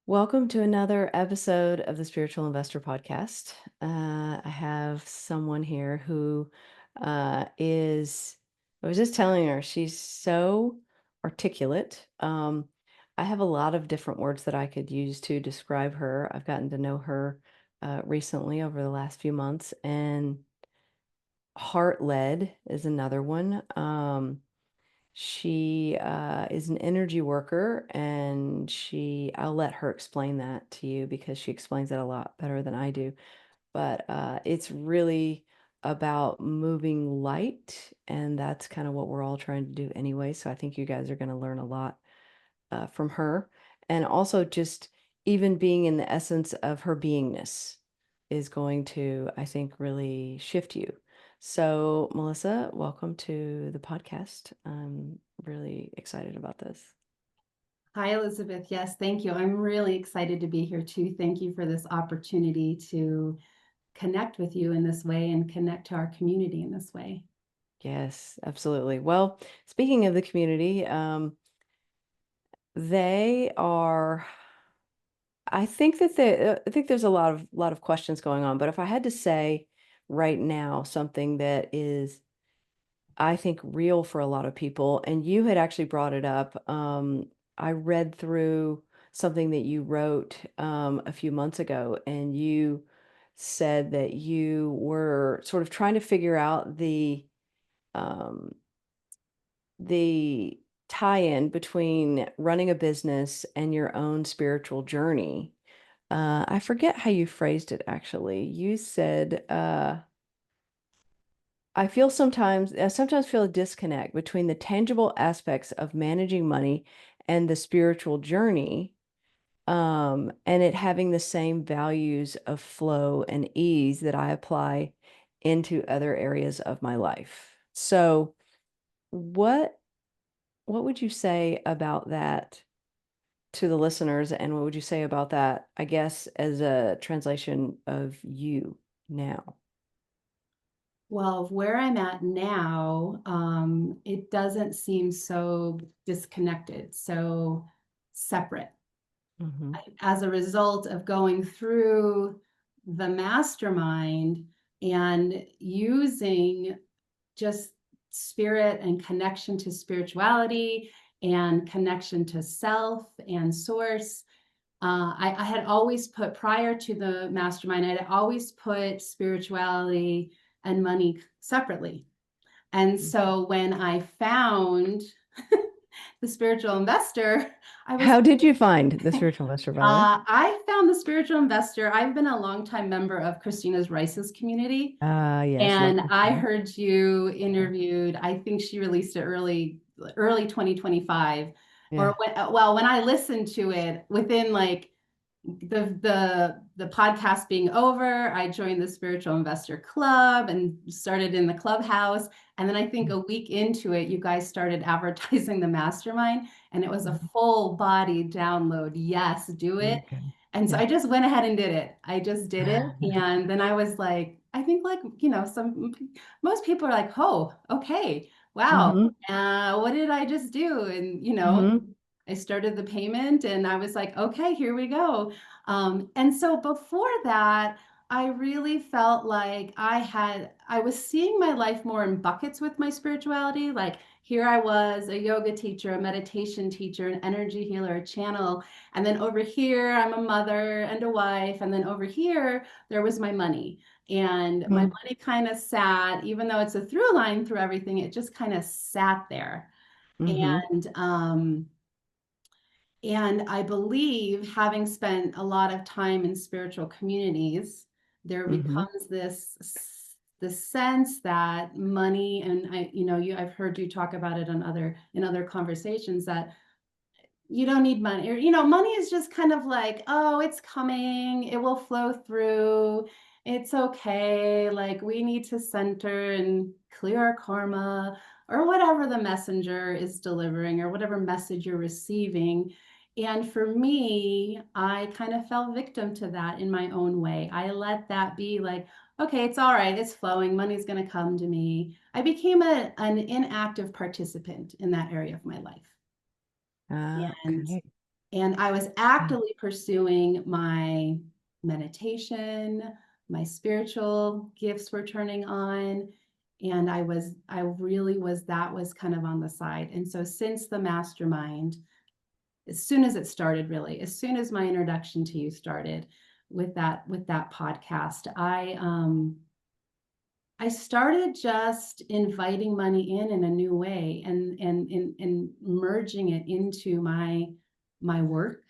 Welcome to another episode of the Spiritual Investor Podcast. I have someone here who I was just telling her, she's so articulate. I have a lot of different words that I could use to describe her. I've gotten to know her recently over the last few months, and heart-led is another one. She is an energy worker, and I'll let her explain that to you because she explains it a lot better than I do. But it's really about moving light, and that's kind of what we're all trying to do anyway. So I think you guys are going to learn a lot from her. And also, just even being in the essence of her beingness is going to, I think, really shift you. So, Melissa, welcome to the podcast. I'm really excited about this. Hi, Elizabeth. Yes, thank you. I'm really excited to be here too. Thank you for this opportunity to connect with you in this way and connect to our community in this way. Yes, absolutely. Well, speaking of the community, they are. I think there's a lot of questions going on. But if I had to say right now something that is, I think, real for a lot of people, and you had actually brought it up. I read through something that you wrote a few months ago, and you said that you were sort of trying to figure out um, the tie-in between running a business and your own spiritual journey. I forget how you phrased it actually. You said, I sometimes feel a disconnect between the tangible aspects of managing money and the spiritual journey, and it having the same values of flow and ease that I apply into other areas of my life. So, what what would you say about that to the listeners, and what would you say about that, I guess, as a translation of you now? Well, where I'm at now, it doesn't seem so disconnected, so separate. Hmm. As a result of going through the mastermind and using just spirit and connection to spirituality and connection to self and source. I had always put, prior to the mastermind, I had always put spirituality and money separately. And so when I found the spiritual investor, I was How did you find the spiritual investor, by the way? I found the spiritual investor. I've been a longtime member of Christina's Rice's community. Yes, love And I Christina. heard you Yeah. interviewed, I think she released it early 2025. Yeah. Or when I listened to it within like the podcast being over, I joined the Spiritual Investor Club and started in the clubhouse. And then I think a week into it, you guys started advertising the mastermind, and it was a Mhm. full body download. Yes, do it. Okay. And so Yeah. I just went ahead and did it. I just did it. And then I was like, I think like, most people are like, oh, okay, wow. Hmm. What did I just do? And, Hmm. I started the payment and I was like, okay, here we go. And so before that, I really felt like I was seeing my life more in buckets with my spirituality. Like here I was, a yoga teacher, a meditation teacher, an energy healer, a channel. And then over here, I'm a mother and a wife. And then over here, there was my money. And my money kind of sat, even though it's a through line through everything, it just kind of sat there. Hmm. And and I believe, having spent a lot of time in spiritual communities, there Hmm. becomes the sense that money, and I've heard you talk about it in other conversations, that you don't need money, or money is just kind of like, oh, it's coming, it will flow through, it's okay, like we need to center and clear our karma, or whatever the messenger is delivering, or whatever message you're receiving. And for me, I kind of fell victim to that in my own way. I let that be like, okay, it's all right, it's flowing, money's going to come to me. I became an inactive participant in that area of my life. And Okay. And I was Yeah. actively pursuing my meditation, my spiritual gifts were turning on. And I really was, that was kind of on the side. And so since the mastermind, as soon as it started, really, as soon as my introduction to you started with that podcast, I started just inviting money in a new way, and merging it into my work,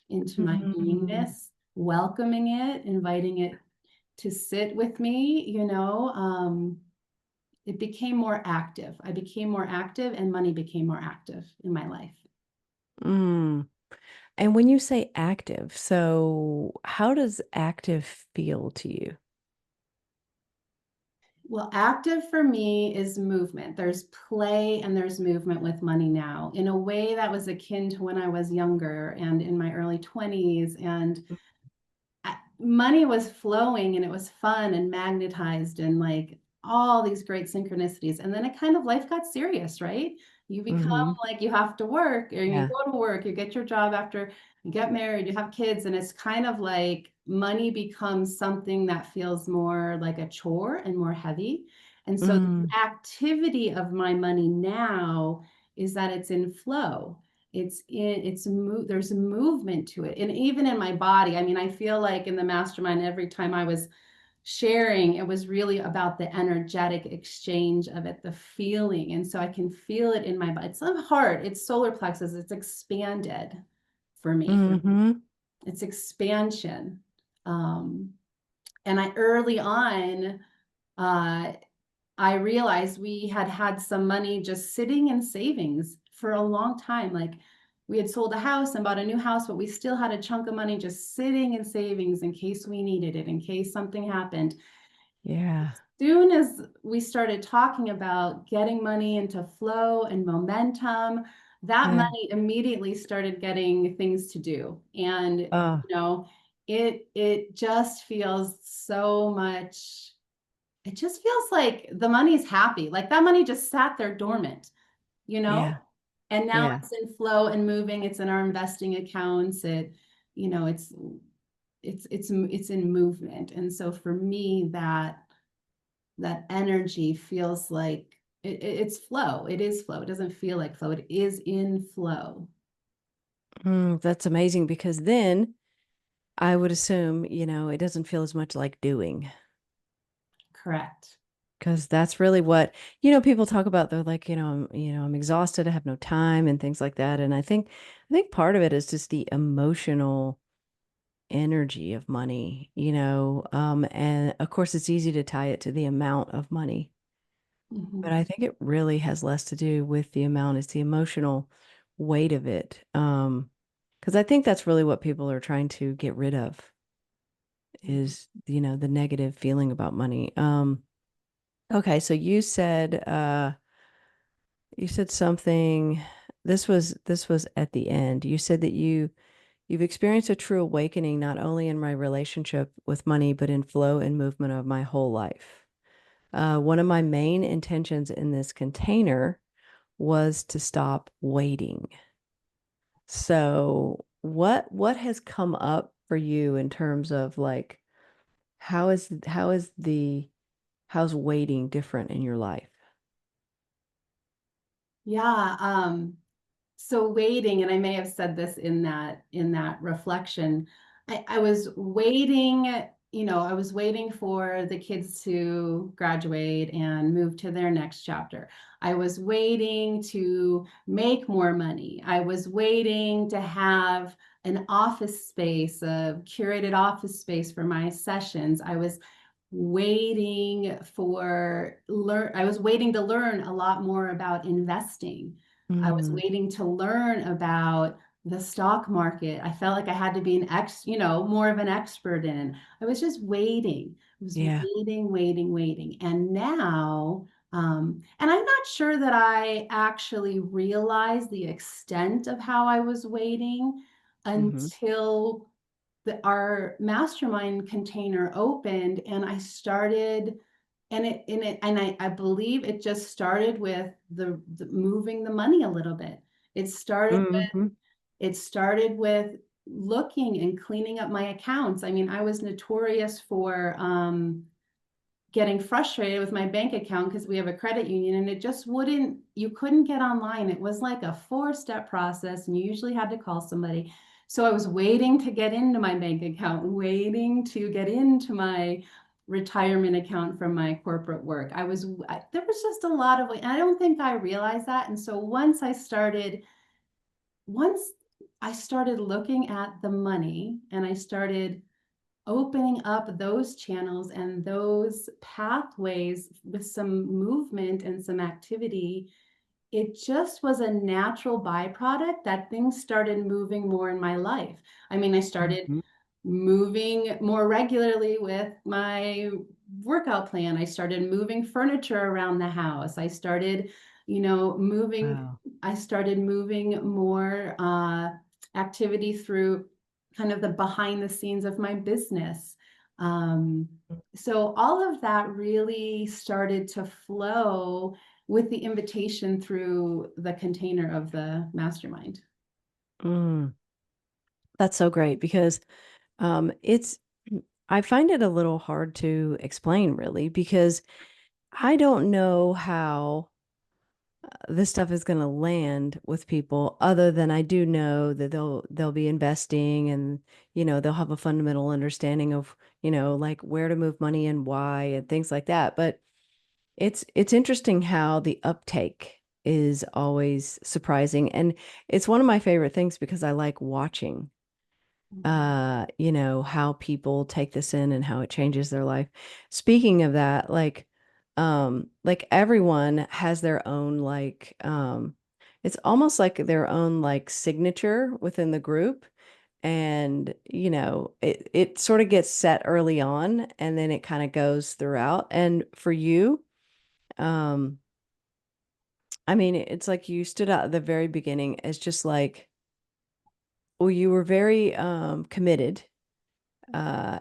into my Mm. beingness, welcoming it, inviting it to sit with me, it became more active. I became more active and money became more active in my life. Mm. And when you say active, so how does active feel to you? Well, active for me is movement. There's play and there's movement with money now in a way that was akin to when I was younger and in my early 20s. And money was flowing and it was fun and magnetized and like all these great synchronicities. And then it kind of, life got serious, right? You become Mhm. like you have to work, and you Yeah. go to work, you get your job after you get married, you have kids, and it's kind of like money becomes something that feels more like a chore and more heavy. And so Mm. the activity of my money now is that it's in flow. There's a movement to it. And even in my body, I mean, I feel like in the mastermind, every time I was sharing, it was really about the energetic exchange of it, the feeling. And so I can feel it in my body. It's not heart, it's solar plexus, it's expanded for me. Mhm. It's expansion. Um, and I early on, uh, I realized we had had some money just sitting in savings for a long time. Like, we had sold a house and bought a new house, but we still had a chunk of money just sitting in savings in case we needed it, in case something happened. Yeah. Soon as we started talking about getting money into flow and momentum, that Yeah. money immediately started getting things to do. And Oh, it just feels so much, it just feels like the money's happy. Like that money just sat there dormant, you know? yeah. And now Yeah. it's in flow and moving. It's in our investing accounts. You know, it's in movement. And so for me, that energy feels like it's flow. It is flow. It doesn't feel like flow. It is in flow. That's amazing because then I would assume, it doesn't feel as much like doing. Correct. Because that's really what, people talk about. They're like, I'm exhausted, I have no time and things like that. And I think part of it is just the emotional energy of money, and of course it's easy to tie it to the amount of money. But Mhm. I think it really has less to do with the amount. It's the emotional weight of it. Because I think that's really what people are trying to get rid of is, the negative feeling about money. Okay, so you said something. This was at the end. You said that you've experienced a true awakening not only in my relationship with money, but in flow and movement of my whole life. One of my main intentions in this container was to stop waiting. So what has come up for you in terms of like how's waiting different in your life? Yeah. So waiting, and I may have said this in that reflection, I was waiting, I was waiting for the kids to graduate and move to their next chapter. I was waiting to make more money. I was waiting to have an office space, a curated office space for my sessions. I was waiting to learn a lot more about investing. I was Mm, waiting to learn about the stock market. I felt like I had to be more of an expert in. I was just waiting. I was yeah. waiting, waiting, waiting. And now, and I'm not sure that I actually realized the extent of how I was waiting Hmm. until our mastermind container opened, and I started, and I believe it just started with the moving the money a little bit. It started Hmm. It started with looking and cleaning up my accounts. I mean, I was notorious for getting frustrated with my bank account because we have a credit union and it just wouldn't, you couldn't get online. It was like a 4-step process and you usually had to call somebody. So I was waiting to get into my bank account, waiting to get into my retirement account from my corporate work. There was just a lot of, I don't think I realized that. And so once I started looking at the money and I started opening up those channels and those pathways with some movement and some activity, it just was a natural byproduct that things started moving more in my life. I mean, I started Mhm. moving more regularly with my workout plan. I started moving furniture around the house. Wow. I started moving more activity through kind of the behind the scenes of my business. Um, so all of that really started to flow with the invitation through the container of the mastermind. Mm, that's so great because it's I find it a little hard to explain really because I don't know how this stuff is going to land with people other than I do know that they'll be investing and they'll have a fundamental understanding of like where to move money and why and things like that. But it's interesting how the uptake is always surprising, and it's one of my favorite things because I like watching Mhm. how people take this in and how it changes their life. Speaking of that, like everyone has their own it's almost like their own like signature within the group. And, it sort of gets set early on and then it kind of goes throughout. And for you, um, I mean, it's like you stood out at the very beginning as just like, well, you were very committed.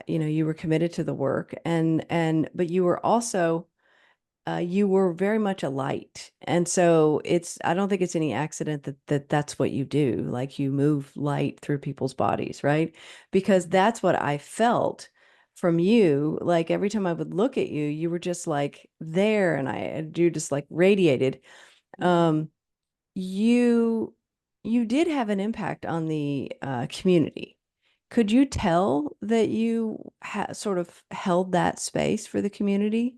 You were committed to the work and but you were also you were very much a light. And so I don't think it's any accident that's what you do. Like you move light through people's bodies, right? Because that's what I felt from you. Like every time I would look at you, you were just like there you just like radiated. Mhm. Um, you you did have an impact on the community. Could you tell that you sort of held that space for the community?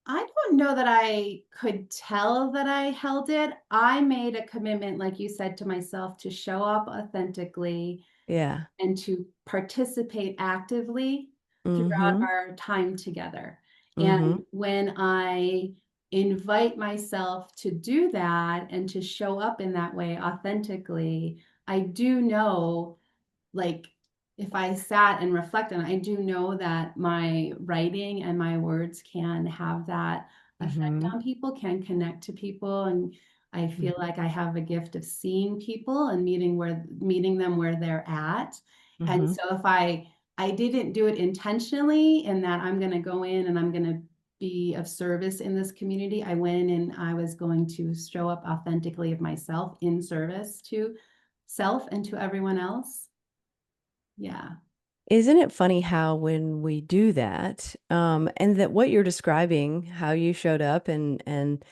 I don't know that I could tell that I held it. I made a commitment, like you said, to myself to show up authentically Yeah. and to participate actively throughout Mm-hmm. our time together. Mm-hmm. And when I invite myself to do that and to show up in that way authentically, I do know, like, if I sat and reflect on it, I do know that my writing and my words can have that effect Mm-hmm. on people, can connect to people. And I feel like I have a gift of seeing people and meeting them where they're at. And Mm-hmm. so if I didn't do it intentionally in that I'm going to go in and I'm going to be of service in this community, I went in and I was going to show up authentically of myself in service to self and to everyone else. Yeah. Isn't it funny how when we do that, and that what you're describing, how you showed up and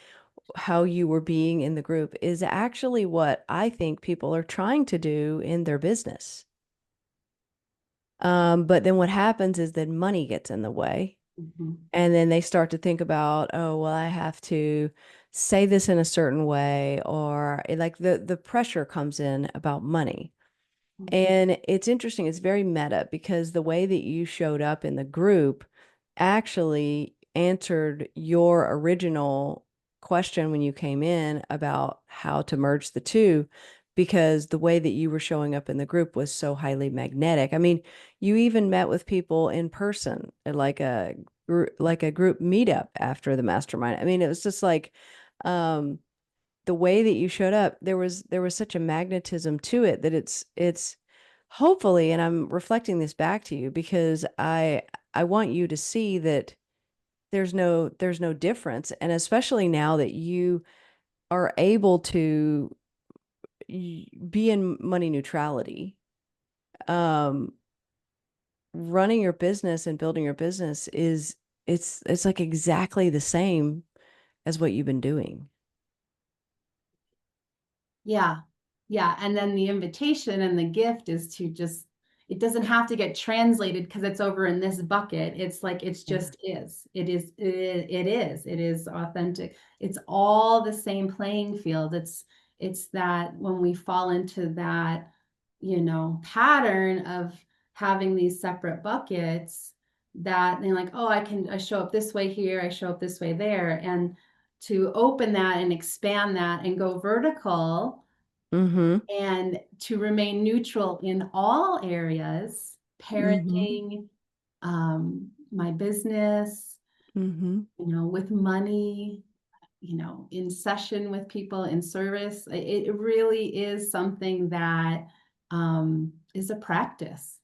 how you were being in the group is actually what I think people are trying to do in their business. But then what happens is that money gets in the way. Mhm, And then they start to think about, oh, well, I have to say this in a certain way, or like the pressure comes in about money. mhm, And it's interesting, it's very meta because the way that you showed up in the group actually answered your original question when you came in about how to merge the two, because the way that you were showing up in the group was so highly magnetic. I mean, you even met with people in person at like a group meetup after the mastermind. I mean, it was just like the way that you showed up, there was such a magnetism to it that it's hopefully, and I'm reflecting this back to you because I want you to see that there's no difference, and especially now that you are able to be in money neutrality. Um, Running your business and building your business is it's like exactly the same as what you've been doing. Yeah. Yeah, and then the invitation and the gift is to just it doesn't have to get translated because it's over in this bucket. It's like it's Yeah. just is. It is authentic. It's all the same playing field. It's that when we fall into that, pattern of having these separate buckets that they're like, "Oh, I show up this way here, I show up this way there." And to open that and expand that and go vertical Mm-hmm. and to remain neutral in all areas, Mm-hmm. parenting, my business, Mm-hmm. with money, in session with people, in service. It really is something that is a practice.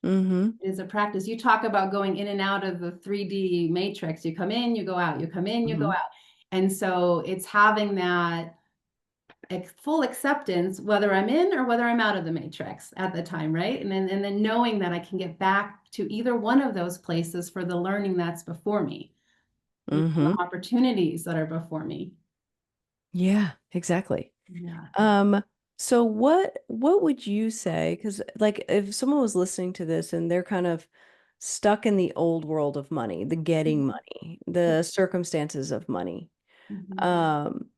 Mm-hmm. It is a practice. You talk about going in and out of the 3D matrix. You come in, you go out, you come in, you go Mm-hmm. out. And so it's having that full acceptance, whether I'm in or whether I'm out of the matrix at the time, right? And then knowing that I can get back to either one of those places for the learning that's before me, Mm-hmm. the opportunities that are before me. Yeah, exactly. Yeah. Um, so what would you say? Because like if someone was listening to this and they're kind of stuck in the old world of money, the getting money, the circumstances of money, Mhm. um,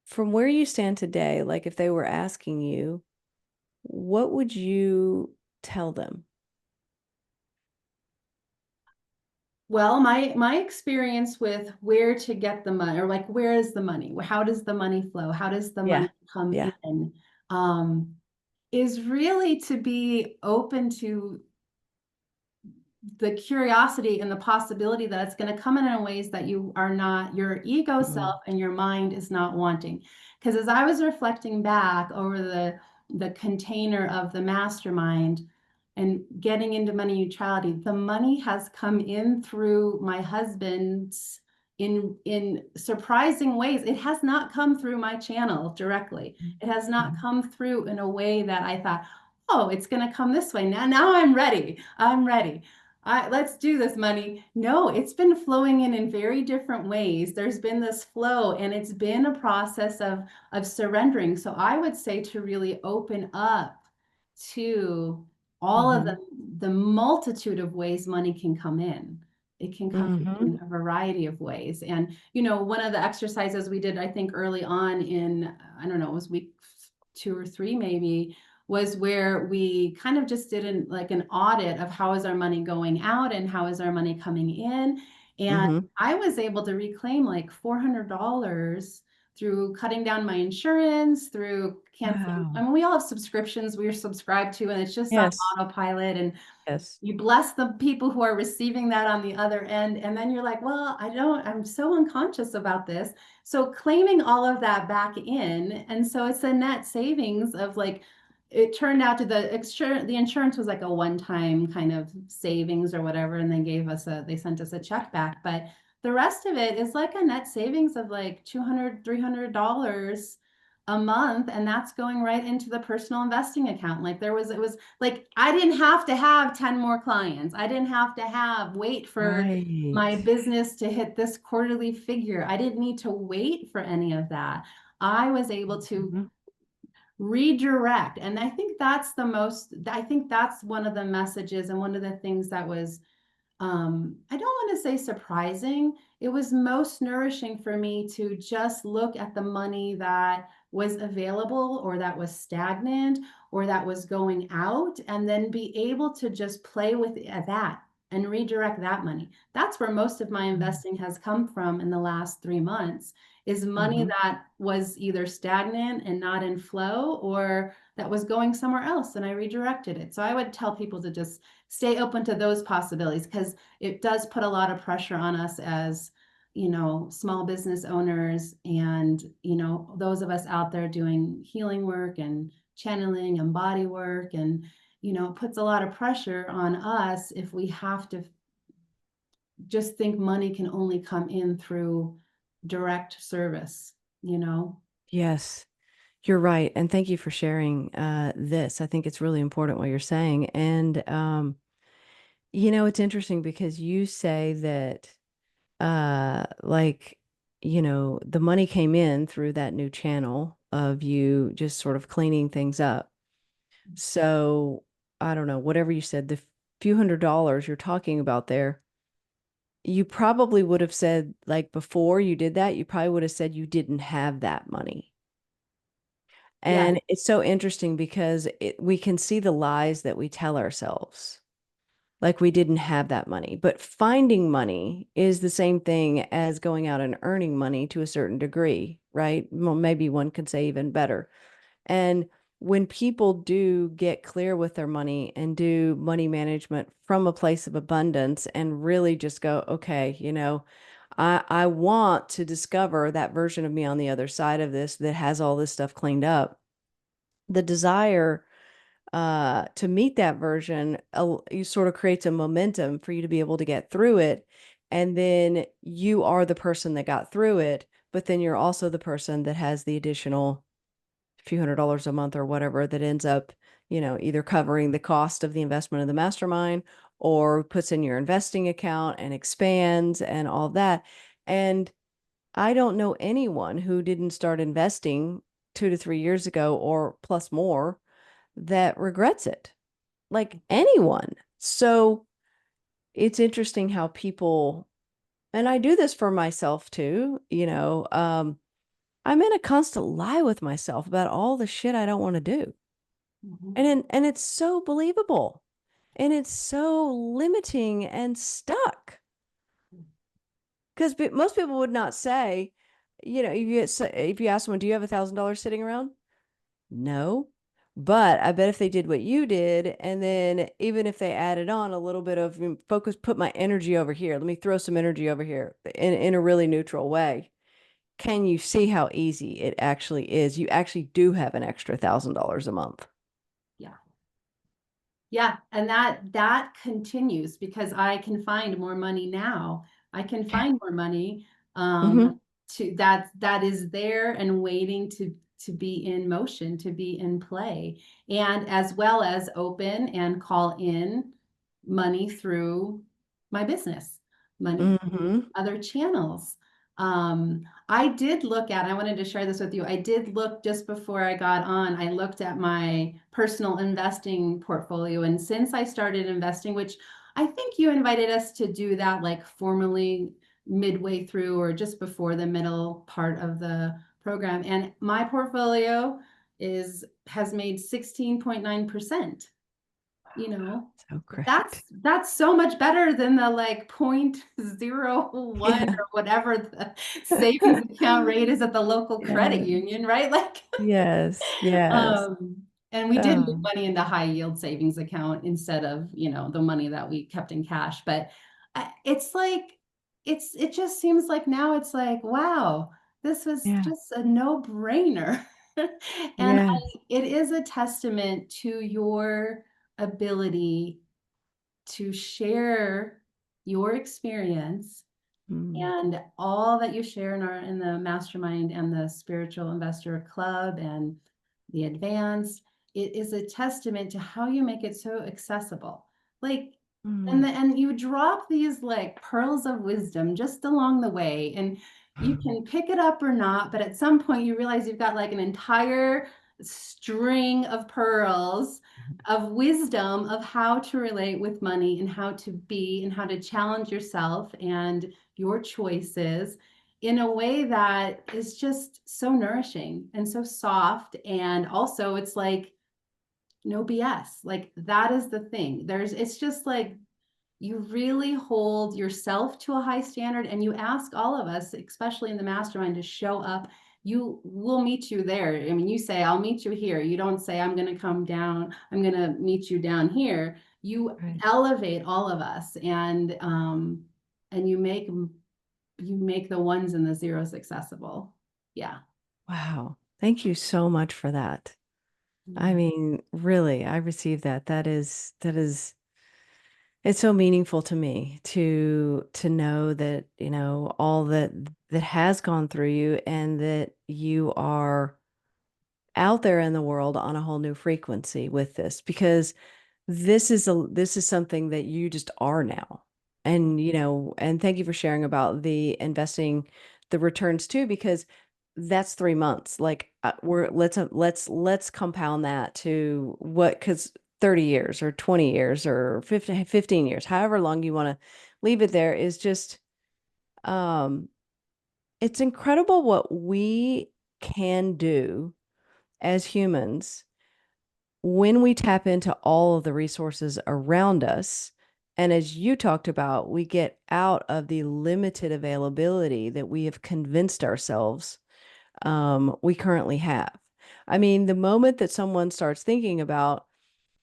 from where you stand today, like if they were asking you, what would you tell them? Well, my experience with where to get the money, or like where is the money? How does the money flow? How does the Yeah. money come Yeah. in? Um, is really to be open to the curiosity and the possibility that it's going to come in ways that your ego Mm-hmm. self and your mind is not wanting. Because as I was reflecting back over the container of the mastermind and getting into money neutrality, the money has come in through my husband's in surprising ways. It has not come through my channel directly. It has not come through in a way that I thought, oh, it's going to come this way. Now I'm ready. I'm ready. Let's do this, money. No, it's been flowing in very different ways. There's been this flow, and it's been a process of surrendering. So I would say to really open up to all of Mm-hmm. the multitude of ways money can come in. It can come Mm-hmm. in a variety of ways. And one of the exercises we did, I think, early on in, I don't know, it was week 2 or 3 maybe, was where we kind of just did an audit of how is our money going out and how is our money coming in. And Mm-hmm. I was able to reclaim like $400 through cutting down my insurance, through canceling. I Wow. mean, we all have subscriptions we're subscribed to, and it's just on Yes. autopilot. And Yes. you bless the people who are receiving that on the other end. And then you're like, well, I'm so unconscious about this. So claiming all of that back in. And so it's a net savings of like, it turned out to the insurance was like a one-time kind of savings or whatever. And they sent us a check back. But the rest of it is like a net savings of like $200, $300 a month, and that's going right into the personal investing account. Like it was like I didn't have to have 10 more clients. I didn't have to wait for Right. my business to hit this quarterly figure. I didn't need to wait for any of that. I was able to Mm-hmm. redirect. And I think that's one of the messages and one of the things that was I don't want to say surprising. It was most nourishing for me to just look at the money that was available or that was stagnant or that was going out and then be able to just play with that and redirect that money. That's where most of my investing has come from in the last 3 months is money Mm-hmm. that was either stagnant and not in flow or that was going somewhere else and I redirected it. So I would tell people to just stay open to those possibilities because it does put a lot of pressure on us as small business owners and those of us out there doing healing work and channeling and body work and it puts a lot of pressure on us if we have to just think money can only come in through direct service. Yes. You're right. And thank you for sharing this. I think it's really important what you're saying. And it's interesting because you say that like, the money came in through that new channel of you just sort of cleaning things up. So I don't know, whatever you said, the few $100s you're talking about there, you probably would have said, like, before you did that, you probably would have said you didn't have that money. Yeah. And it's so interesting because we can see the lies that we tell ourselves, like we didn't have that money. But finding money is the same thing as going out and earning money to a certain degree, right? Well, maybe one could say even better. And when people do get clear with their money and do money management from a place of abundance and really just go, okay, I want to discover that version of me on the other side of this that has all this stuff cleaned up. The desire to meet that version, you sort of creates a momentum for you to be able to get through it. And then you are the person that got through it, but then you're also the person that has the additional few $100s a month or whatever that ends up, either covering the cost of the investment of the mastermind or puts in your investing account and expands and all that. And I don't know anyone who didn't start investing 2 to 3 years ago or plus more that regrets it, like anyone. So it's interesting how people, and I do this for myself too, I'm in a constant lie with myself about all the shit I don't want to do. Mhm. And it's so believable and it's so limiting and stuck. Because most people would not say, if you ask someone, do you have $1,000 sitting around? No. But I bet if they did what you did, and then even if they added on a little bit of focus, put my energy over here, let me throw some energy over here in a really neutral way. Can you see how easy it actually is? You actually do have an extra $1,000 a month. Yeah. Yeah, and that continues because I can find more money now. I can Yeah. find more money Hmm. to that is there and waiting to be in motion, to be in play, and as well as open and call in money through my business, money Hmm. other channels. I did look at, I wanted to share this with you. I did look just before I got on, I looked at my personal investing portfolio. And since I started investing, which I think you invited us to do that like formally midway through or just before the middle part of the program. And my portfolio has made 16.9%, you know. So That's great. that's so much better than the like 0.01 Yeah. or whatever the savings account rate is at the local credit Yeah. union, right? Like, Yes. Yes. um, and we did move Oh, money into high yield savings account instead of, the money that we kept in cash. But it's like, it just seems like now it's like, wow, this was yeah. just a no-brainer. And Yes. it is a testament to your ability to share your experience Mm. and all that you share in the mastermind and the spiritual investor club and the advanced. It is a testament to how you make it so accessible, like, Mm. and you drop these like pearls of wisdom just along the way, and you can pick it up or not, but at some point you realize you've got like an entire string of pearls of wisdom of how to relate with money and how to be and how to challenge yourself and your choices in a way that is just so nourishing and so soft. And also, it's like no BS. Like, that is the thing. It's just like you really hold yourself to a high standard and you ask all of us, especially in the mastermind, to show up. You will meet you there. I mean, you say, I'll meet you here. You don't say, I'm going to come down, I'm going to meet you down here. You Right. elevate all of us, and you make the ones and the zeros accessible. Yeah. Wow. Thank you so much for that. I mean, really, I received that. That is it's so meaningful to me to know that, all that has gone through you and that you are out there in the world on a whole new frequency with this, because this is something that you just are now. And and thank you for sharing about the investing, the returns too, because that's 3 months. Like we're let's compound that to what, because 30 years or 20 years or 15 years, however long you want to leave it there, is just um it's incredible what we can do as humans when we tap into all of the resources around us. And as you talked about, we get out of the limited availability that we have convinced ourselves we currently have. I mean, the moment that someone starts thinking about,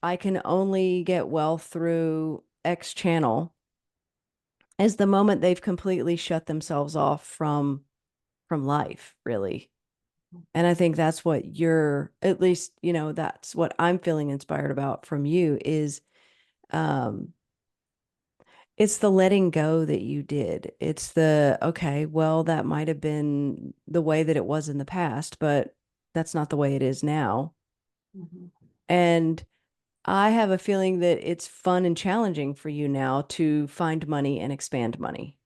I can only get wealth through X channel, is the moment they've completely shut themselves off from life, really. And I think that's what you're, at least, that's what I'm feeling inspired about from you is um it's the letting go that you did. It's the, okay, well, that might have been the way that it was in the past, but that's not the way it is now. Mhm. And I have a feeling that it's fun and challenging for you now to find money and expand money.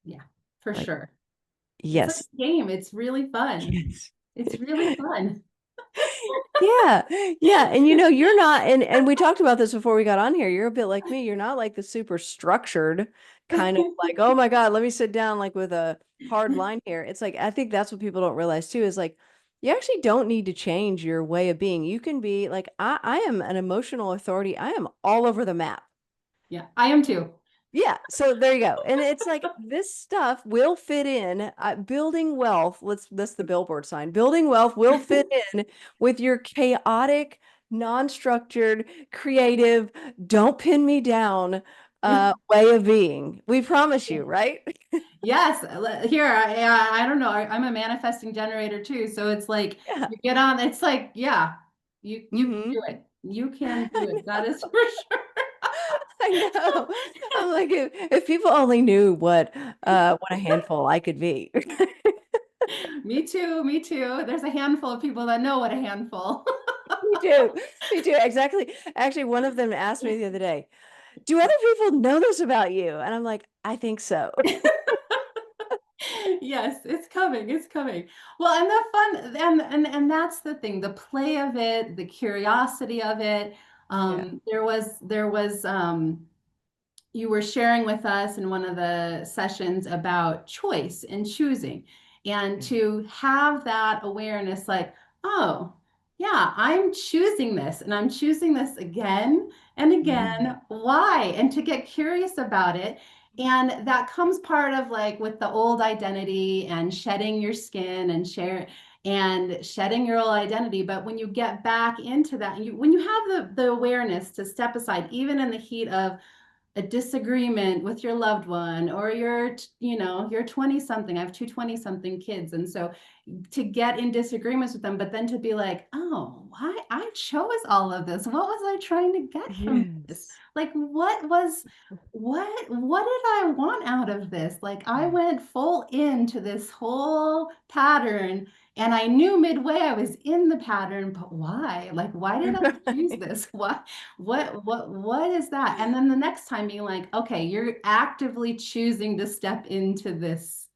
Yeah, for Like, sure. It's like yes. a game. It's really fun. Yes. It's really fun. Yeah. Yeah. And you're not, and we talked about this before we got on here. You're a bit like me. You're not like the super structured kind of like, oh my God, let me sit down like with a hard line here. It's like, I think that's what people don't realize too, is like you actually don't need to change your way of being. You can be like, I am an emotional authority. I am all over the map. Yeah, I am too. Yeah, so there you go. And it's like this stuff will fit in. Building wealth, that's the billboard sign. Building wealth will fit in with your chaotic, non-structured, creative, don't pin me down way of being. We promise you, right? Yes, here I don't know. I'm a manifesting generator too, so it's like Yeah. you get on. It's like yeah, you can Hmm. do it. You can do it. That is for sure. I know. I'm like, if people only knew what a handful I could be. Me too. Me too. There's a handful of people that know what a handful. Me too. Me too. Exactly. Actually, one of them asked me the other day, do other people know this about you? And I'm like, I think so. Yes, it's coming. It's coming. Well, and the fun and that's the thing, the play of it, the curiosity of it. Yeah. There was you were sharing with us in one of the sessions about choice and choosing, and Yeah. to have that awareness like, oh yeah, I'm choosing this and I'm choosing this again and Mhm. again. Why? And to get curious about it. And that comes part of like with the old identity and shedding your skin and shedding your old identity. But when you get back into that, and when you have the awareness to step aside even in the heat of a disagreement with your loved one, or you're 20 something. I have two 20 something kids, and so to get in disagreements with them, but then to be like, oh, why I chose all of this, what was I trying to get from this, Yes. like what did I want out of this, like I Yeah. went full into this whole pattern, and I knew midway I was in the pattern, but why, like why did I choose this, what is that? And then the next time being like, okay, you're actively choosing to step into this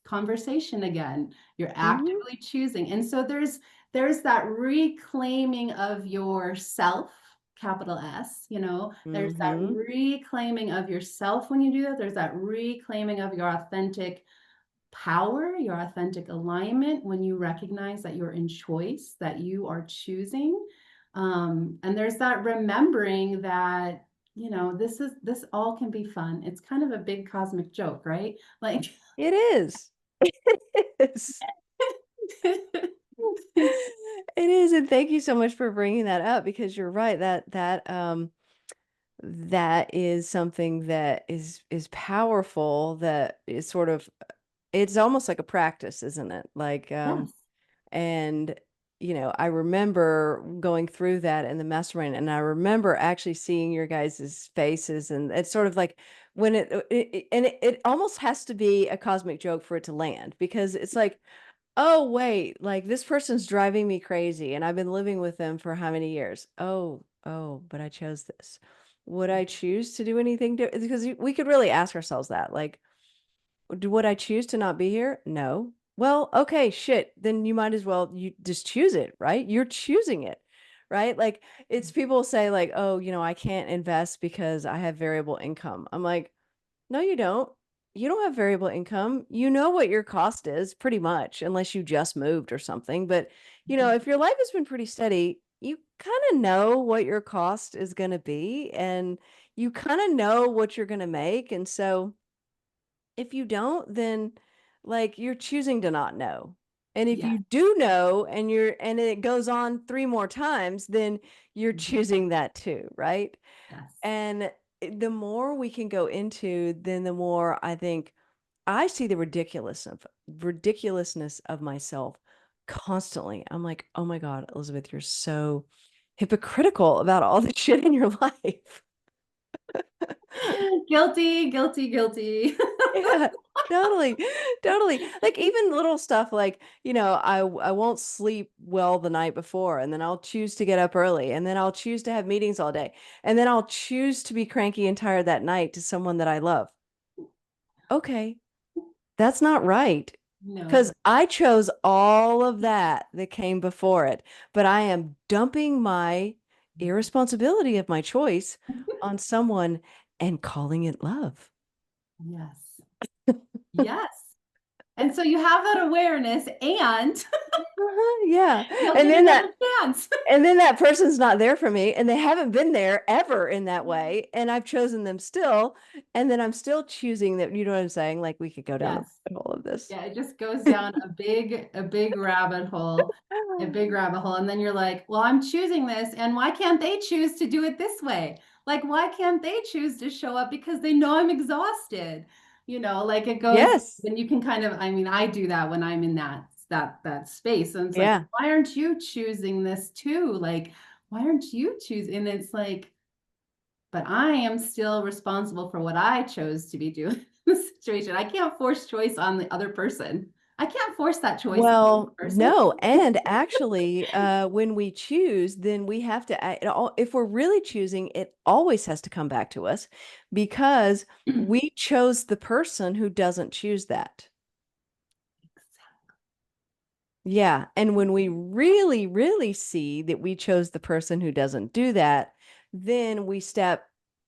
conversation again. You're Hmm. actively choosing. And so there's that reclaiming of yourself, capital S, there's that Hmm. reclaiming of yourself when you do that. There's that reclaiming of your authentic power, your authentic alignment when you recognize that you're in choice, that you are choosing. And there's that remembering that, this all can be fun. It's kind of a big cosmic joke, right? Like, It is. It is. It is. And thank you so much for bringing that up, because you're right. That is something that is powerful, that is sort of, it's almost like a practice, isn't it? Like yes. and I remember going through that in the mastermind, and I remember actually seeing your guys' faces, and it's sort of like when it almost has to be a cosmic joke for it to land, because it's like, oh, wait, like this person's driving me crazy and I've been living with them for how many years? Oh, but I chose this. Would I choose to do anything to, because we could really ask ourselves that, like, would I choose to not be here? No. Well, okay, shit. Then you might as well you just choose it, right? You're choosing it, right? Like it's people say like, "Oh, I can't invest because I have variable income." I'm like, "No, you don't. You don't have variable income. You know what your cost is pretty much, unless you just moved or something. But, if your life has been pretty steady, you kind of know what your cost is going to be and you kind of know what you're going to make. And so, if you don't, then like you're choosing to not know. And if Yes, you do know and it goes on three more times, then you're choosing that too, right? yes. And the more we can go into, then the more I think I see the ridiculousness of myself constantly. I'm like, oh my God, Elizabeth, you're so hypocritical about all the shit in your life. Guilty, guilty, guilty. Yeah, totally. Totally. Like even little stuff like, I won't sleep well the night before and then I'll choose to get up early and then I'll choose to have meetings all day and then I'll choose to be cranky and tired that night to someone that I love. Okay, that's not right. No. Because I chose all of that came before it, but I am dumping my irresponsibility of my choice on someone and calling it love. Yes. Yes. And so you have that awareness and Yeah. you'll And get then another chance. that person's not there for me and they haven't been there ever in that way and I've chosen them still and then I'm still choosing that, you know what I'm saying? Like we could go down the Yes. rabbit hole of this. Yeah, it just goes down a big rabbit hole, a big rabbit hole. And then you're like, well, I'm choosing this. And why can't they choose to do it this way? Like, why can't they choose to show up because they know I'm exhausted? Like it goes, Yes. then you can kind of, I mean, I do that when I'm in that space. And it's like, Yeah. why aren't you choosing this too? Like, why aren't you choosing? And it's like, but I am still responsible for what I chose to be doing in the situation. I can't force choice on the other person. I can't force that choice on the Well, other person. no, and actually, when we choose, then we have to, if we're really choosing, it always has to come back to us because we chose the person who doesn't choose that. Yeah. And when we really, really see that we chose the person who doesn't do that, then we step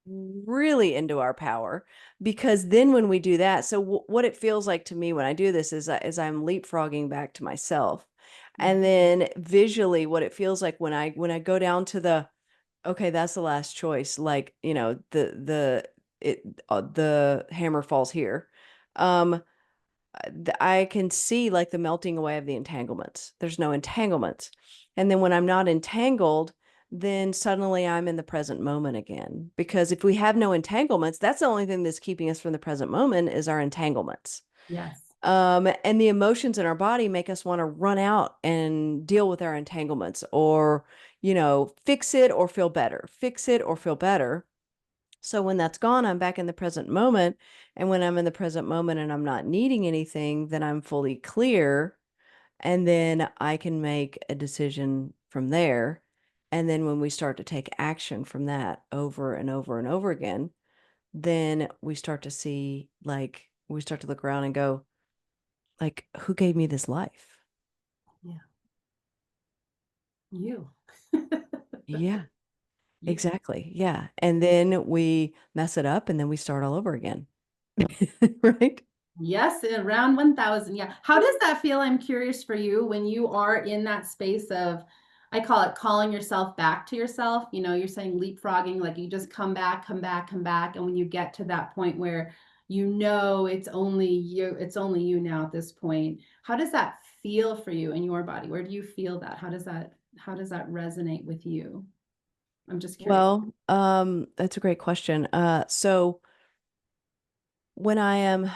really into our power because then when we do that, so what it feels like to me when I do this is I'm leapfrogging back to myself. And then visually what it feels like when I go down to the okay, that's the last choice, like, the hammer falls here. Um I can see like the melting away of the entanglements. There's no entanglements. And then when I'm not entangled, then suddenly I'm in the present moment again. Because if we have no entanglements, that's the only thing that's keeping us from the present moment is our entanglements. Yes. And the emotions in our body make us want to run out and deal with our entanglements or, fix it or feel better, fix it or feel better. So when that's gone, I'm back in the present moment. And when I'm in the present moment and I'm not needing anything, then I'm fully clear. And then I can make a decision from there. And then when we start to take action from that over and over and over again, then we start to see, like, we start to look around and go, like, who gave me this life? Yeah. You. Yeah, You. exactly. Yeah. And then we mess it up and then we start all over again. Right? Yes, around 1000. Yeah. How does that feel? I'm curious for you when you are in that space of, I call it calling yourself back to yourself. You're saying leapfrogging, like you just come back, come back, come back. And when you get to that point where it's only you now at this point. How does that feel for you in your body? Where do you feel that? How does that resonate with you? I'm just curious. Well, that's a great question. So when I am,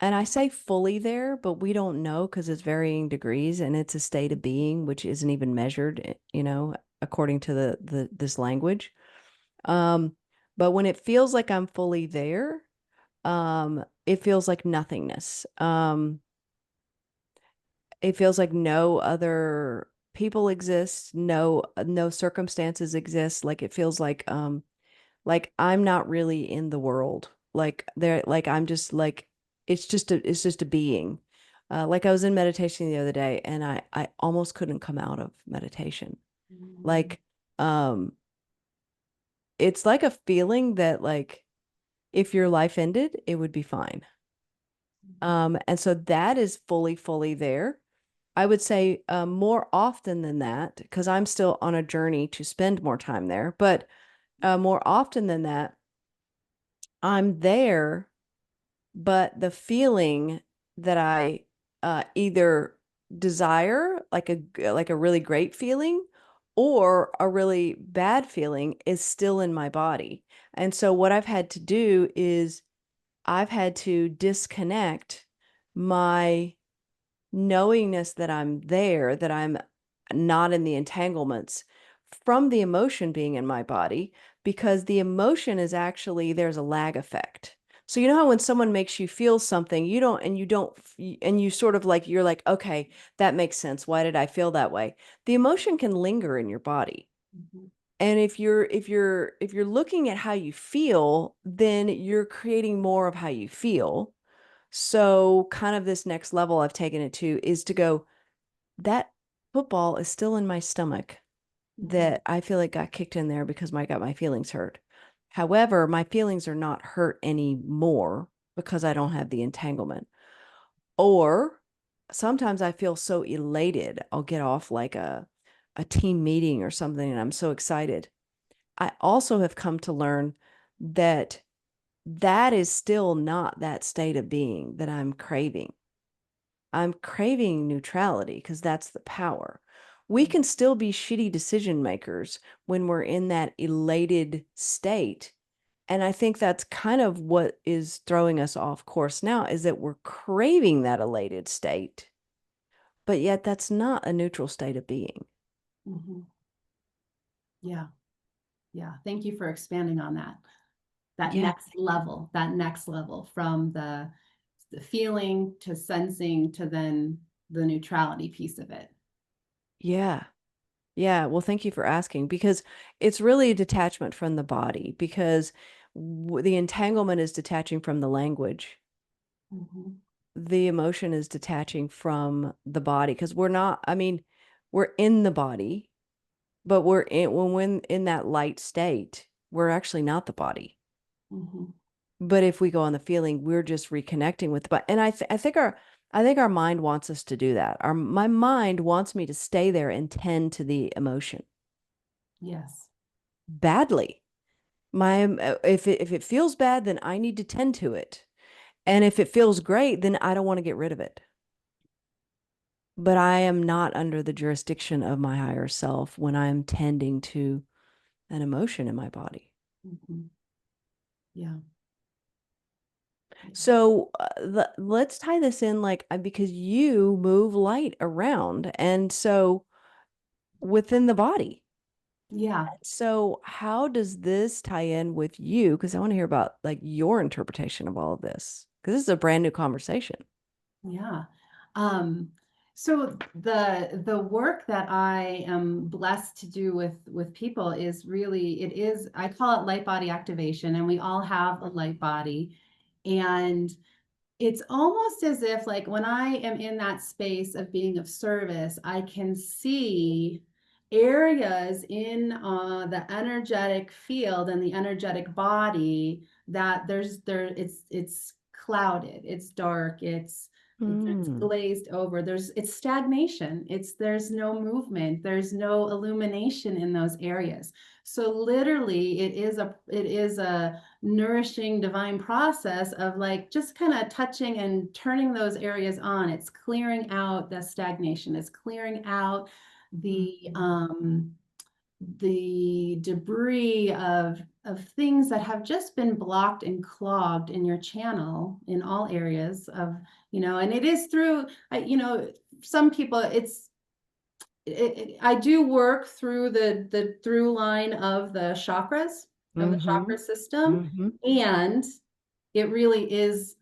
and I say fully there, but we don't know because it's varying degrees and it's a state of being which isn't even measured, according to the this language. Um, but when it feels like I'm fully there, it feels like nothingness. it feels like no other people exist, no circumstances exist. Like it feels like I'm not really in the world. Like there like I'm just like it's just a being. Like I was in meditation the other day and I almost couldn't come out of meditation. Mm, Like um it's like a feeling that like if your life ended, it would be fine. And so that is fully there. I would say more often than that, because I'm still on a journey to spend more time there, but more often than that, I'm there, but the feeling that I either desire, like a really great feeling, or a really bad feeling, is still in my body. And so what I've had to do is I've had to disconnect my knowingness that I'm there, that I'm not in the entanglements from the emotion being in my body, because the emotion is actually, there's a lag effect. So you know how when someone makes you feel something, you don't, and you sort of like, you're like, okay, that makes sense. Why did I feel that way? The emotion can linger in your body. mhm, And if you're looking at how you feel, then you're creating more of how you feel. So, kind of this next level I've taken it to is to go, that football is still in my stomach mhm, that I feel like got kicked in there because I got my feelings hurt. However, my feelings are not hurt anymore because I don't have the entanglement. Or sometimes I feel so elated, I'll get off like a team meeting or something, and I'm so excited. I also have come to learn that that is still not that state of being that I'm craving. I'm craving neutrality because that's the power. We mhm, can still be shitty decision makers when we're in that elated state. And I think that's kind of what is throwing us off course now is that we're craving that elated state, but yet that's not a neutral state of being. mhm. Yeah, yeah. Thank you for expanding on that. That Yeah. next level, that next level from the feeling to sensing to then the neutrality piece of it. Yeah. Yeah. Well, thank you for asking because it's really a detachment from the body because the entanglement is detaching from the language. Mhm, The emotion is detaching from the body because we're not, I mean, we're in the body, but when in that light state, we're actually not the body. mhm, But if we go on the feeling, we're just reconnecting with the body. And I think our mind wants us to do that. My mind wants me to stay there and tend to the emotion yes. badly. If it feels bad, then I need to tend to it. And if it feels great, then I don't want to get rid of it. But I am not under the jurisdiction of my higher self when I'm tending to an emotion in my body. Mhm, yeah, yeah, So let's tie this in like because you move light around and so within the body. yeah, So how does this tie in with you? Because I want to hear about like your interpretation of all of this. Because this is a brand new conversation. yeah. Um, so the work that I am blessed to do with people is really, it is, I call it light body activation, and we all have a light body. And it's almost as if, like, when I am in that space of being of service, I can see areas in the energetic field and the energetic body that it's clouded, it's dark, it's Mm, glazed over. It's stagnation. There's no movement. There's no illumination in those areas. So literally, it is a nourishing divine process of, like, just kind of touching and turning those areas on. It's clearing out the stagnation. It's clearing out the mm, um the debris of things that have just been blocked and clogged in your channel in all areas of, and it is through, some people, I do work through the through line of the chakras, of the mm-hmm, chakra system. mm-hmm. And it really is.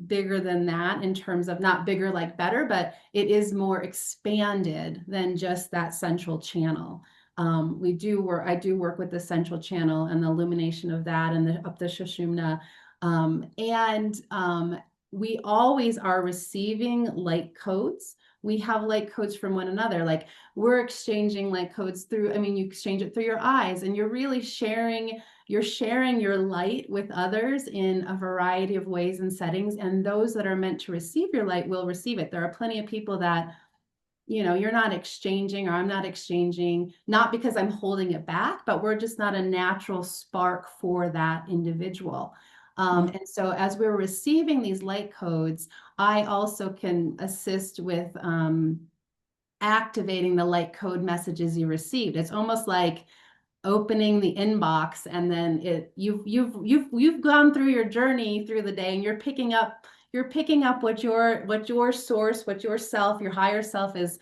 bigger than that in terms of not bigger like better, but it is more expanded than just that central channel. I do work with the central channel and the illumination of that and the up the Sushumna. And we always are receiving light codes. We have light codes from one another. Like we're exchanging light codes through, I mean, you exchange it through your eyes and you're really you're sharing your light with others in a variety of ways and settings. And those that are meant to receive your light will receive it. There are plenty of people that, you're not exchanging or I'm not exchanging, not because I'm holding it back, but we're just not a natural spark for that individual. Mm. And so as we're receiving these light codes, I also can assist with activating the light code messages you received. It's almost like opening the inbox and then you've gone through your journey through the day and you're picking up what your source, what your self, your higher self is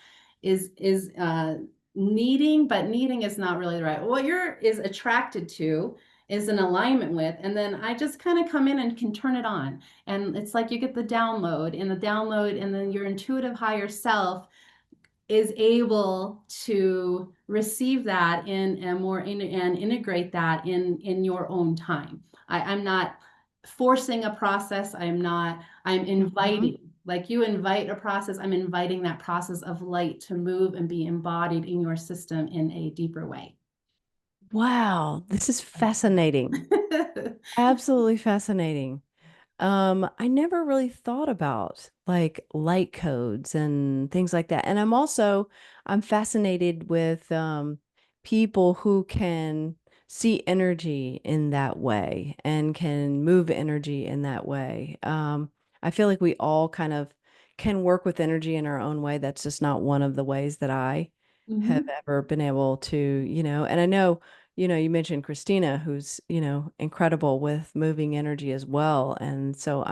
needing, but needing is not really the right, what you're is attracted to, is in alignment with, and then I just kind of come in and can turn it on, and it's like you get the download and then your intuitive higher self is able to receive that and integrate that in your own time. I'm not forcing a process. I'm Mhm. inviting, like you invite a process, I'm inviting that process of light to move and be embodied in your system in a deeper way. Wow, this is fascinating. Absolutely fascinating. I never really thought about like light codes and things like that. And I'm fascinated with people who can see energy in that way and can move energy in that way. I feel like we all kind of can work with energy in our own way. That's just not one of the ways that I have Mhm. ever been able to, and I know you mentioned Christina, who's, incredible with moving energy as well. And so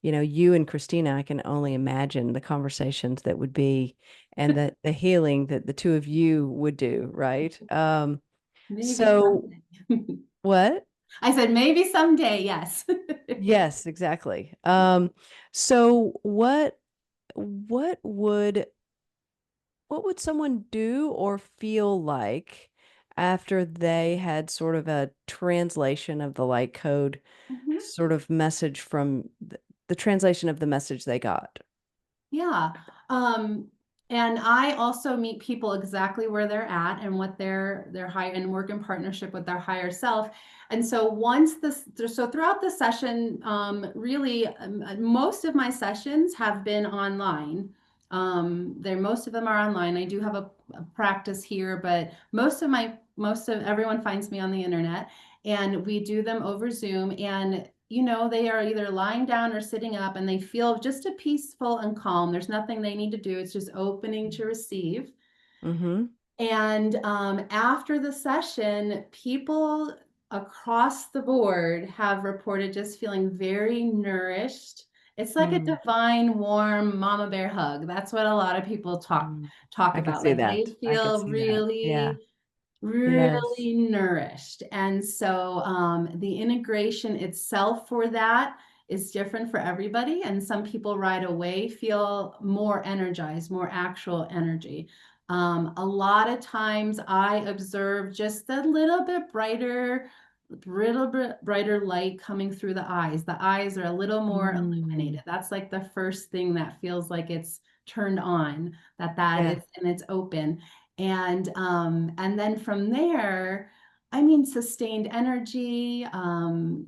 you and Christina, I can only imagine the conversations that would be and the healing that the two of you would do, right? Maybe So someday. what? I said maybe someday, yes. Yes, exactly. So what would what would someone do or feel like after they had sort of a translation of the light code Mhm. sort of message from the translation of the message they got? Yeah. Um, and I also meet people exactly where they're at and what their high and work in partnership with their higher self. And so so throughout the session, really, most of my sessions have been online. Most of them are online. I do have a practice here, but most of everyone finds me on the internet, and we do them over Zoom. And they are either lying down or sitting up and they feel just a peaceful and calm. There's nothing they need to do. It's just opening to receive. Mm-hmm. And after the session, people across the board have reported just feeling very nourished. It's like a Mm, divine, warm mama bear hug. That's what a lot of people mm. talk I can about. see Like they that. I can feel see that. Yeah. really Yes. really nourished. And so the integration itself for that is different for everybody. And some people right away feel more energized, more actual energy. A lot of times I observe just a little bit brighter light coming through the eyes. The eyes are a little more Mm, illuminated. That's like the first thing that feels like it's turned on, that yeah. is, and it's open. And then from there, I mean, sustained energy,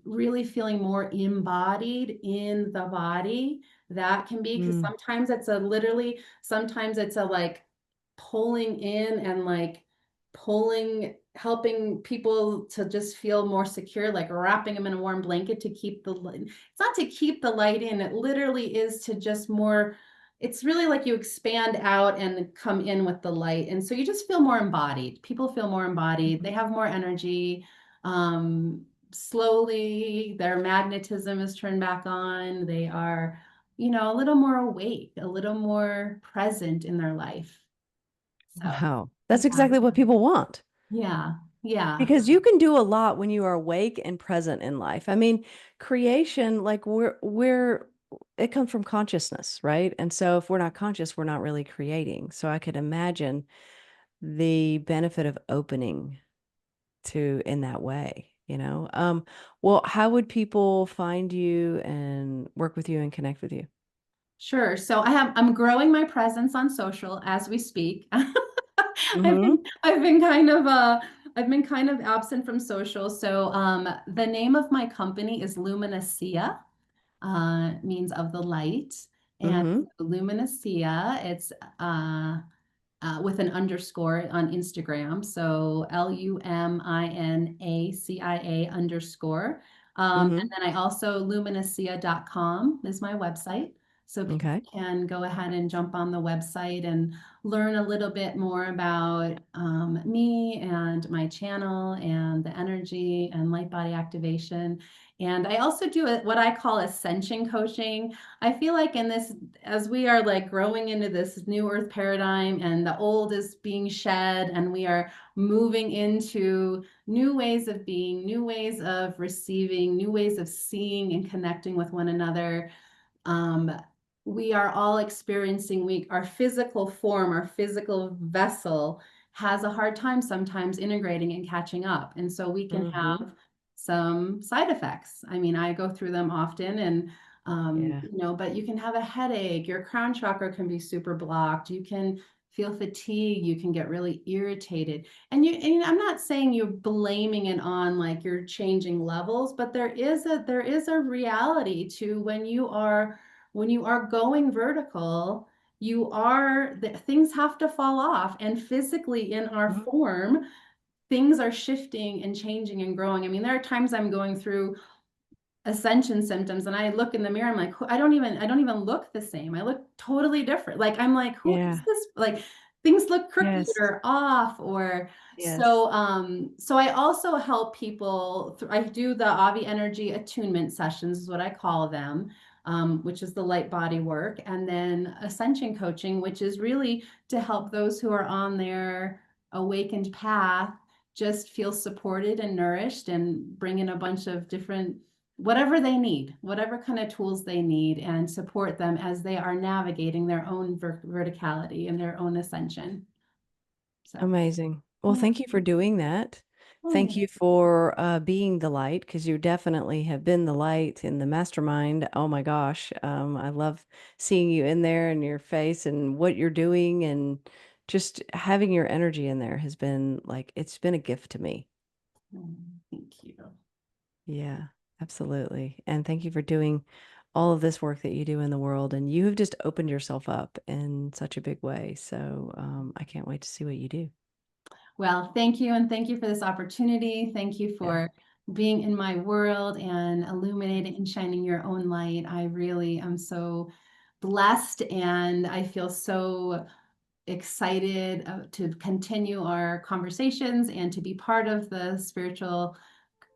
really feeling more embodied in the body. That can be because Mm, sometimes it's a like pulling in and like helping people to just feel more secure, like wrapping them in a warm blanket to keep the light. It's not to keep the light in, it literally is to just more, it's really like you expand out and come in with the light. And so you just feel more embodied. People feel more embodied. They mhm. have more energy. Slowly, their magnetism is turned back on. They are, a little more awake, a little more present in their life. So, Wow. That's yeah, exactly what people want. yeah, yeah. Because you can do a lot when you are awake and present in life. I mean, creation, like it comes from consciousness, right? And so if we're not conscious, we're not really creating. So I could imagine the benefit of opening to in that way, you know? Well, how would people find you and work with you and connect with you? Sure. So I'm growing my presence on social as we speak. Mhm. I've been kind of absent from social. So the name of my company is Luminacia, means of the light. And Mhm. Luminacia, it's with an underscore on Instagram. So LUMINACIA underscore. And Mhm. then I also luminacia.com is my website. So people Okay. can go ahead and jump on the website and learn a little bit more about me and my channel and the energy and light body activation. And I also do what I call ascension coaching. I feel like in this, as we are like growing into this new earth paradigm and the old is being shed and we are moving into new ways of being, new ways of receiving, new ways of seeing and connecting with one another, um, we are all experiencing our physical form, our physical vessel has a hard time sometimes integrating and catching up. And so we can Mhm. have some side effects. I mean, I go through them often and Yeah. but you can have a headache, your crown chakra can be super blocked, you can feel fatigue, you can get really irritated. And I'm not saying you're blaming it on like you're changing levels, but there is a reality to when you are going vertical, things have to fall off. And physically in our Mhm. form, things are shifting and changing and growing. I mean, there are times I'm going through ascension symptoms and I look in the mirror, I'm like, I don't even look the same. I look totally different. Like I'm like, who is Yeah. this? Like things look crooked Yes. or off or Yes. so I also help people I do the Avi energy attunement sessions is what I call them, which is the light body work, and then ascension coaching, which is really to help those who are on their awakened path just feel supported and nourished and bring in a bunch of different whatever they need, whatever kind of tools they need, and support them as they are navigating their own verticality and their own ascension. So, Amazing. Well, yeah. thank you for doing that. Oh, Thank yeah. you for being the light because you definitely have been the light in the mastermind. Oh my gosh. I love seeing you in there and your face and what you're doing and just having your energy in there has been like, it's been a gift to me. Thank you. Yeah, absolutely. And thank you for doing all of this work that you do in the world. And you have just opened yourself up in such a big way. So I can't wait to see what you do. Well, thank you. And thank you for this opportunity. Thank you Yeah. for being in my world and illuminating and shining your own light. I really am so blessed and I feel so excited to continue our conversations and to be part of the spiritual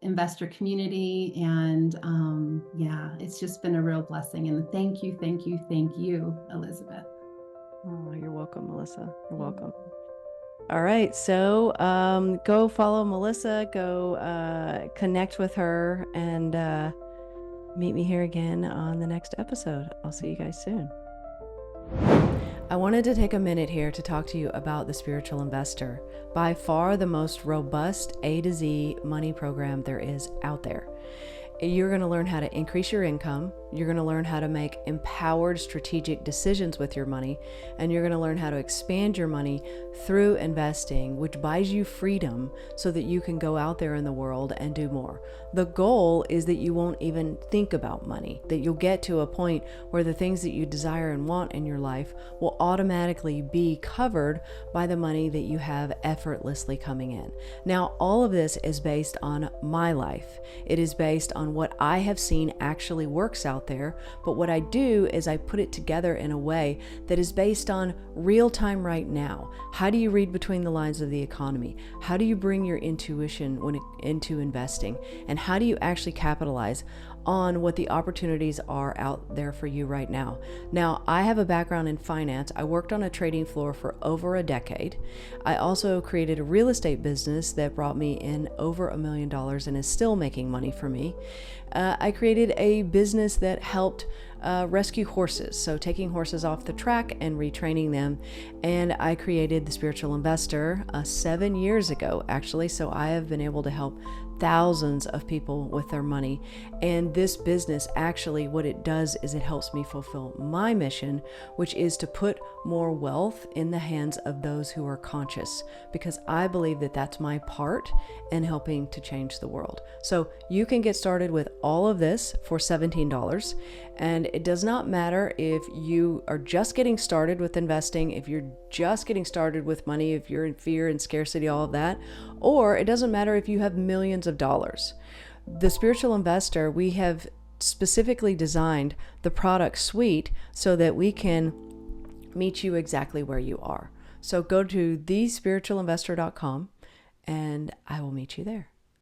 investor community. And yeah, it's just been a real blessing. And thank you, thank you, thank you, Elizabeth. Oh, you're welcome, Melissa. You're welcome. Mm. All right. So go follow Melissa, go connect with her, and meet me here again on the next episode. I'll see you guys soon. I wanted to take a minute here to talk to you about the Spiritual Investor, by far the most robust A to Z money program there is out there. You're going to learn how to increase your income. You're going to learn how to make empowered strategic decisions with your money. And you're going to learn how to expand your money through investing, which buys you freedom so that you can go out there in the world and do more. The goal is that you won't even think about money, that you'll get to a point where the things that you desire and want in your life will automatically be covered by the money that you have effortlessly coming in. Now, all of this is based on my life. It is based on what I have seen actually works out there, but what I do is I put it together in a way that is based on real time right now. How do you read between the lines of the economy? How do you bring your intuition into investing? And how do you actually capitalize on what the opportunities are out there for you right now. Now, I have a background in finance. I worked on a trading floor for over a decade. I also created a real estate business that brought me in over $1 million and is still making money for me. I created a business that helped rescue horses, so taking horses off the track and retraining them. And I created the Spiritual Investor 7 years ago, actually. So I have been able to help thousands of people with their money. And this business, actually, what it does is it helps me fulfill my mission, which is to put more wealth in the hands of those who are conscious, because I believe that that's my part in helping to change the world. So you can get started with all of this for $17. And it does not matter if you are just getting started with investing, if you're just getting started with money, if you're in fear and scarcity, all of that, or it doesn't matter if you have millions of dollars. The Spiritual Investor, we have specifically designed the product suite so that we can meet you exactly where you are. So go to thespiritualinvestor.com and I will meet you there.